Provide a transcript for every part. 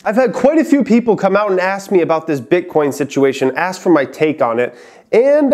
I've had quite a few people come out and ask me about this Bitcoin situation, ask for my take on it. And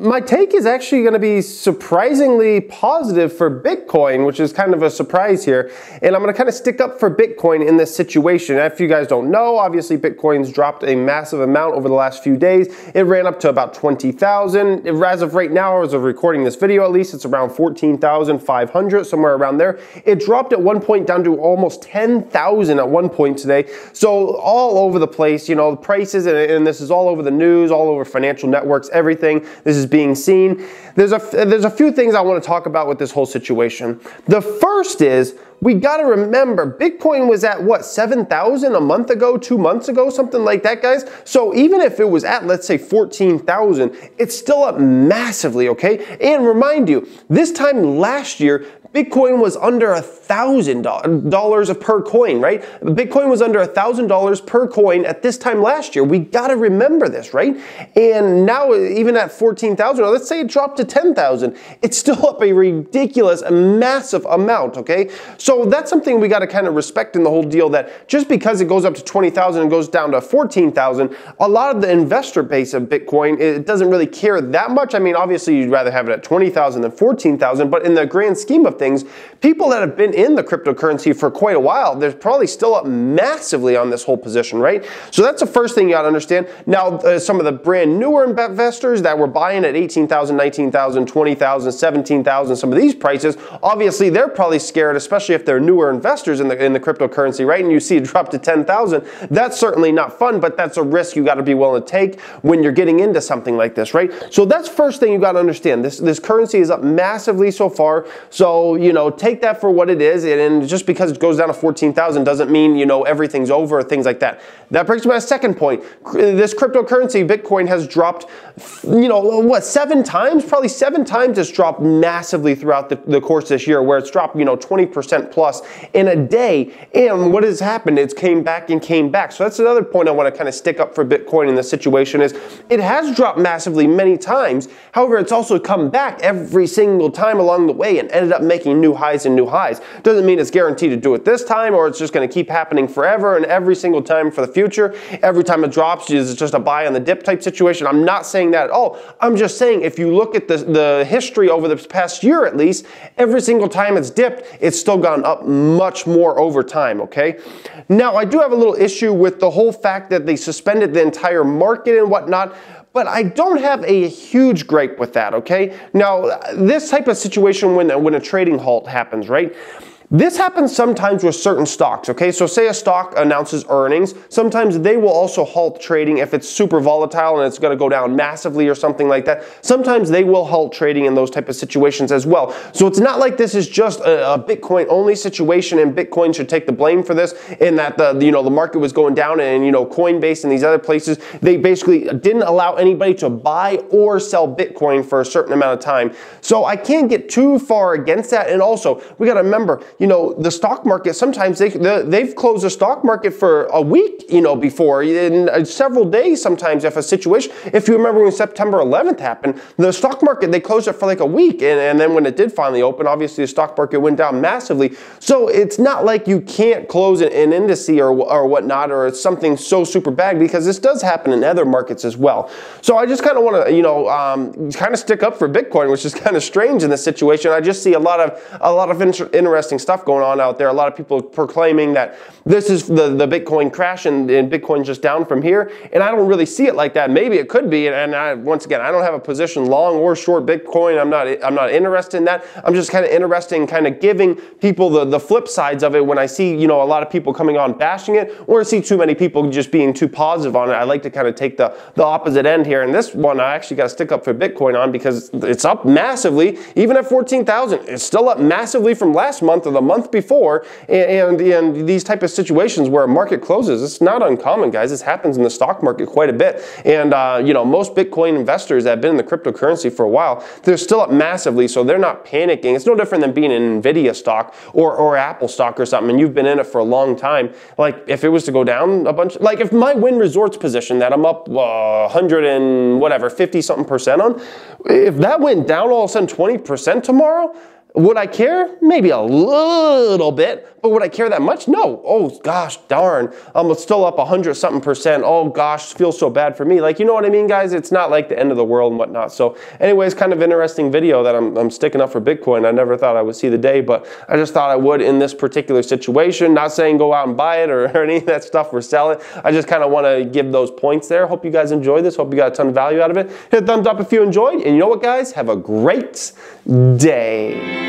my take is actually going to be surprisingly positive for Bitcoin, which is kind of a surprise here. And I'm going to kind of stick up for Bitcoin in this situation. If you guys don't know, obviously Bitcoin's dropped a massive amount over the last few days. It ran up to about 20,000. As of right now, as of recording this video at least, it's around 14,500, somewhere around there. It dropped at one point down to almost 10,000 at one point today. So all over the place, you know, the prices, and this is all over the news, all over financial networks. Everything. This is being seen. There's a few things I want to talk about with this whole situation. The first is we got to remember Bitcoin was at what, 7,000 a month ago, 2 months ago, something like that, guys. So even if it was at, let's say, 14,000, it's still up massively, okay? And remind you, this time last year, Bitcoin was under $1,000 per coin, right? Bitcoin was under $1,000 per coin at this time last year. We got to remember this, right? And now, even at 14,000, or let's say it dropped to 10,000, it's still up a ridiculous, massive amount, okay? So that's something we got to kind of respect in the whole deal, that just because it goes up to 20,000 and goes down to 14,000, a lot of the investor base of Bitcoin, it doesn't really care that much. I mean, obviously, you'd rather have it at 20,000 than 14,000, but in the grand scheme of things, people that have been in the cryptocurrency for quite a while, they're probably still up massively on this whole position, right? So that's the first thing you got to understand. Now, some of the brand newer investors that were buying at 18,000, 19,000, 20,000, 17,000, some of these prices, obviously they're probably scared, especially if they're newer investors in the cryptocurrency, right? And you see it drop to 10,000. That's certainly not fun, but that's a risk you got to be willing to take when you're getting into something like this, right? So that's first thing you got to understand. This currency is up massively so far. So, you know, take that for what it is. And just because it goes down to 14,000 doesn't mean, you know, everything's over or things like that. That brings me to my second point. This cryptocurrency, Bitcoin, has dropped, you know, what, 7 times? Probably 7 times it's dropped massively throughout the course this year, where it's dropped, you know, 20% plus in a day. And what has happened? It's came back and came back. So that's another point I want to kind of stick up for Bitcoin in this situation, is it has dropped massively many times. However, it's also come back every single time along the way and ended up making new highs and new highs. Doesn't mean it's guaranteed to do it this time, or it's just going to keep happening forever and every single time for the future. Every time it drops, it's just a buy on the dip type situation. I'm not saying that at all. I'm just saying if you look at the history over the past year at least, every single time it's dipped, it's still gone up much more over time, okay? Now, I do have a little issue with the whole fact that they suspended the entire market and whatnot, but I don't have a huge gripe with that, okay? Now, this type of situation when a trading halt happens, right? This happens sometimes with certain stocks, okay? So say a stock announces earnings. Sometimes they will also halt trading if it's super volatile and it's going to go down massively or something like that. Sometimes they will halt trading in those type of situations as well. So it's not like this is just a Bitcoin only situation and Bitcoin should take the blame for this, and that the market was going down, and Coinbase and these other places, they basically didn't allow anybody to buy or sell Bitcoin for a certain amount of time. So I can't get too far against that. And also, we got to remember, the stock market, sometimes they've closed the stock market for a week, before, in several days sometimes. If you remember when September 11th happened, the stock market, they closed it for like a week. And then when it did finally open, obviously the stock market went down massively. So it's not like you can't close an index or whatnot, or it's something so super bad, because this does happen in other markets as well. So I just kind of want to, kind of stick up for Bitcoin, which is kind of strange in this situation. I just see a lot of interesting stuff going on out there. A lot of people proclaiming that this is the Bitcoin crash and Bitcoin's just down from here. And I don't really see it like that. Maybe it could be. And once again, I don't have a position long or short Bitcoin. I'm not interested in that. I'm just kind of interested in kind of giving people the flip sides of it when I see, a lot of people coming on bashing it, or see too many people just being too positive on it. I like to kind of take the opposite end here. And this one, I actually got to stick up for Bitcoin on, because it's up massively. Even at 14,000, it's still up massively from last month or the month before. And these type of situations where a market closes, it's not uncommon, guys. This happens in the stock market quite a bit. And most Bitcoin investors that have been in the cryptocurrency for a while, they're still up massively, so they're not panicking. It's no different than being in Nvidia stock or Apple stock or something, and you've been in it for a long time. Like, if it was to go down a bunch, like if my Wynn Resorts position that I'm up 100 and whatever, 50 something percent on, if that went down all of a sudden 20% tomorrow, Would I care? Maybe a little bit, but would I care that much? No. Oh gosh, darn. I'm still up 100-something%. Oh gosh, feels so bad for me. Like, you know what I mean, guys? It's not like the end of the world and whatnot. So anyways, kind of interesting video that I'm sticking up for Bitcoin. I never thought I would see the day, but I just thought I would in this particular situation. Not saying go out and buy it or any of that stuff or sell it. I just kind of want to give those points there. Hope you guys enjoyed this. Hope you got a ton of value out of it. Hit a thumbs up if you enjoyed. And you know what, guys? Have a great day.